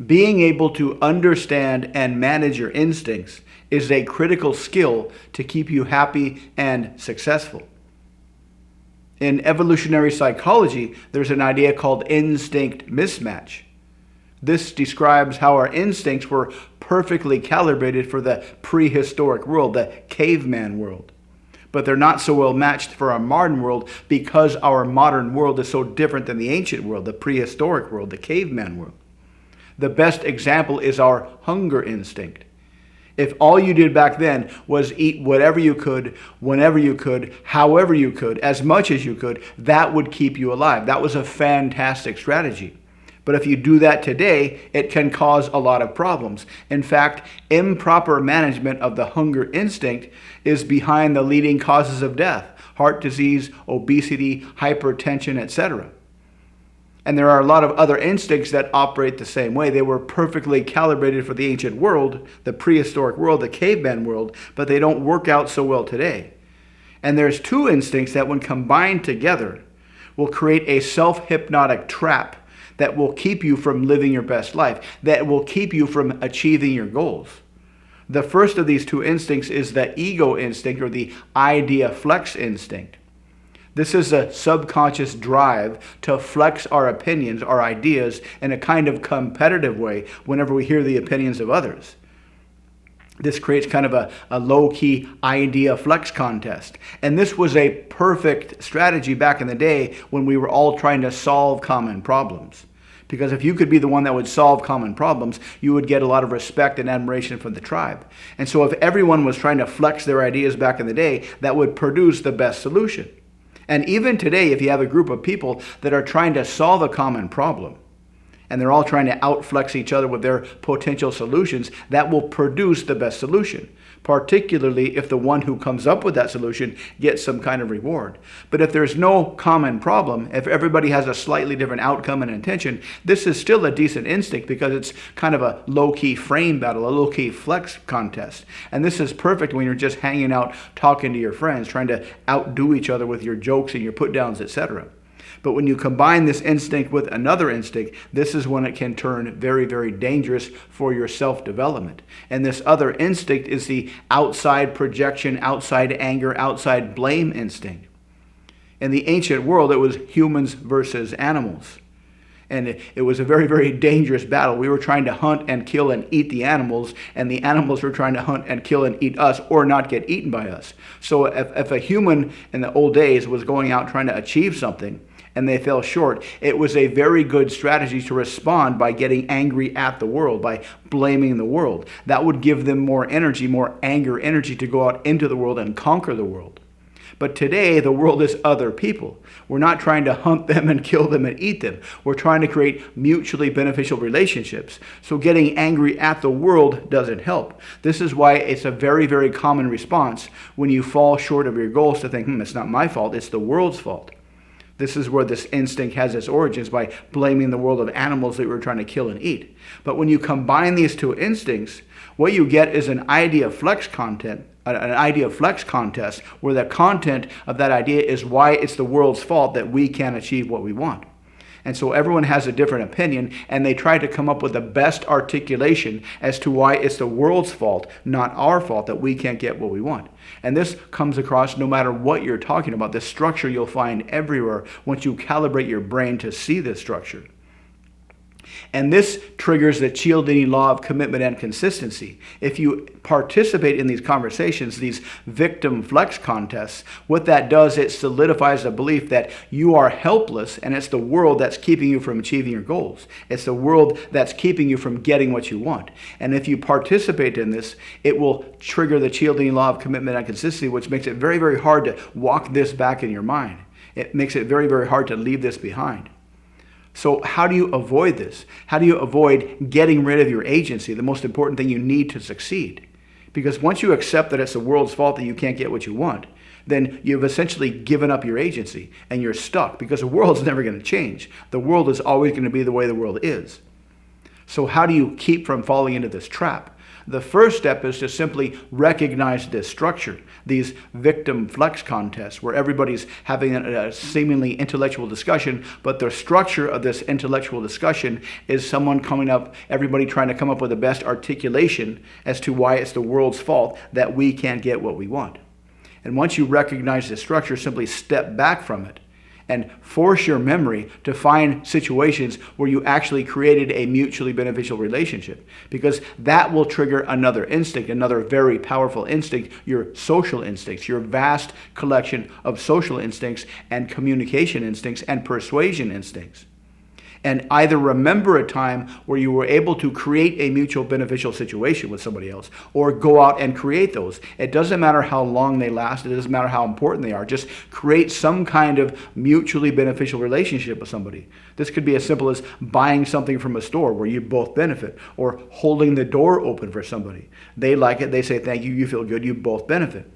Being able to understand and manage your instincts is a critical skill to keep you happy and successful. In evolutionary psychology, there's an idea called instinct mismatch. This describes how our instincts were perfectly calibrated for the prehistoric world, the caveman world. But they're not so well matched for our modern world because our modern world is so different than the ancient world, the prehistoric world, the caveman world. The best example is our hunger instinct. If all you did back then was eat whatever you could, whenever you could, however you could, as much as you could, that would keep you alive. That was a fantastic strategy. But if you do that today, it can cause a lot of problems. In fact, improper management of the hunger instinct is behind the leading causes of death: heart disease, obesity, hypertension, etc. And there are a lot of other instincts that operate the same way. They were perfectly calibrated for the ancient world, the prehistoric world, the caveman world, but they don't work out so well today. And there's two instincts that, when combined together, will create a self-hypnotic trap that will keep you from living your best life, that will keep you from achieving your goals. The first of these two instincts is the ego instinct, or the idea flex instinct. This is a subconscious drive to flex our opinions, our ideas, in a kind of competitive way whenever we hear the opinions of others. This creates kind of a low-key idea flex contest. And this was a perfect strategy back in the day when we were all trying to solve common problems. Because if you could be the one that would solve common problems, you would get a lot of respect and admiration from the tribe. And so if everyone was trying to flex their ideas back in the day, that would produce the best solution. And even today, if you have a group of people that are trying to solve a common problem, and they're all trying to outflex each other with their potential solutions, that will produce the best solution, particularly if the one who comes up with that solution gets some kind of reward. But if there's no common problem, if everybody has a slightly different outcome and intention, this is still a decent instinct because it's kind of a low-key frame battle, a low-key flex contest. And this is perfect when you're just hanging out, talking to your friends, trying to outdo each other with your jokes and your put-downs, etc. But when you combine this instinct with another instinct, this is when it can turn very, very dangerous for your self-development. And this other instinct is the outside projection, outside anger, outside blame instinct. In the ancient world, it was humans versus animals. And it was a very, very dangerous battle. We were trying to hunt and kill and eat the animals, and the animals were trying to hunt and kill and eat us, or not get eaten by us. So if a human in the old days was going out trying to achieve something, and they fell short, it was a very good strategy to respond by getting angry at the world, by blaming the world. That would give them more energy, more anger energy to go out into the world and conquer the world. But today, the world is other people. We're not trying to hunt them and kill them and eat them. We're trying to create mutually beneficial relationships. So getting angry at the world doesn't help. This is why it's a very, very common response when you fall short of your goals to think, it's not my fault, it's the world's fault. This is where this instinct has its origins, by blaming the world of animals that we're trying to kill and eat. But when you combine these two instincts, what you get is an idea flex contest where the content of that idea is why it's the world's fault that we can't achieve what we want. And so everyone has a different opinion, and they try to come up with the best articulation as to why it's the world's fault, not our fault, that we can't get what we want. And this comes across no matter what you're talking about. This structure you'll find everywhere once you calibrate your brain to see this structure. And this triggers the Cialdini law of commitment and consistency. If you participate in these conversations, these victim flex contests, what that does, it solidifies the belief that you are helpless, and it's the world that's keeping you from achieving your goals. It's the world that's keeping you from getting what you want. And if you participate in this, it will trigger the Cialdini law of commitment and consistency, which makes it very, very hard to walk this back in your mind. It makes it very, very hard to leave this behind. So how do you avoid this? How do you avoid getting rid of your agency, the most important thing you need to succeed? Because once you accept that it's the world's fault that you can't get what you want, then you've essentially given up your agency and you're stuck, because the world's never going to change. The world is always going to be the way the world is. So how do you keep from falling into this trap? The first step is to simply recognize this structure, these victim flex contests, where everybody's having a seemingly intellectual discussion, but the structure of this intellectual discussion is someone coming up, everybody trying to come up with the best articulation as to why it's the world's fault that we can't get what we want. And once you recognize this structure, simply step back from it and force your memory to find situations where you actually created a mutually beneficial relationship, because that will trigger another instinct, another very powerful instinct, your social instincts, your vast collection of social instincts and communication instincts and persuasion instincts. And either remember a time where you were able to create a mutual beneficial situation with somebody else, or go out and create those. It doesn't matter how long they last. It doesn't matter how important they are. Just create some kind of mutually beneficial relationship with somebody. This could be as simple as buying something from a store where you both benefit, or holding the door open for somebody. They like it. They say thank you. You feel good. You both benefit.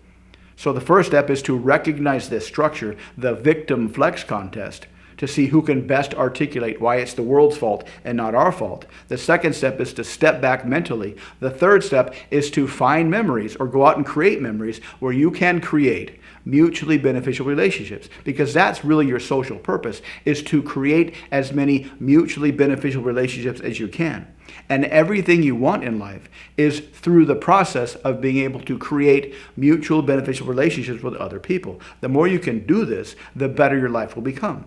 So the first step is to recognize this structure, the victim flex contest, to see who can best articulate why it's the world's fault and not our fault. The second step is to step back mentally. The third step is to find memories, or go out and create memories where you can create mutually beneficial relationships, because that's really your social purpose, is to create as many mutually beneficial relationships as you can. And everything you want in life is through the process of being able to create mutual beneficial relationships with other people. The more you can do this, the better your life will become.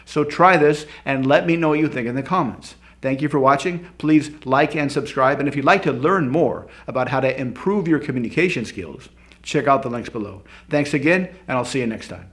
So try this and let me know what you think in the comments. Thank you for watching. Please like and subscribe. And if you'd like to learn more about how to improve your communication skills, check out the links below. Thanks again, and I'll see you next time.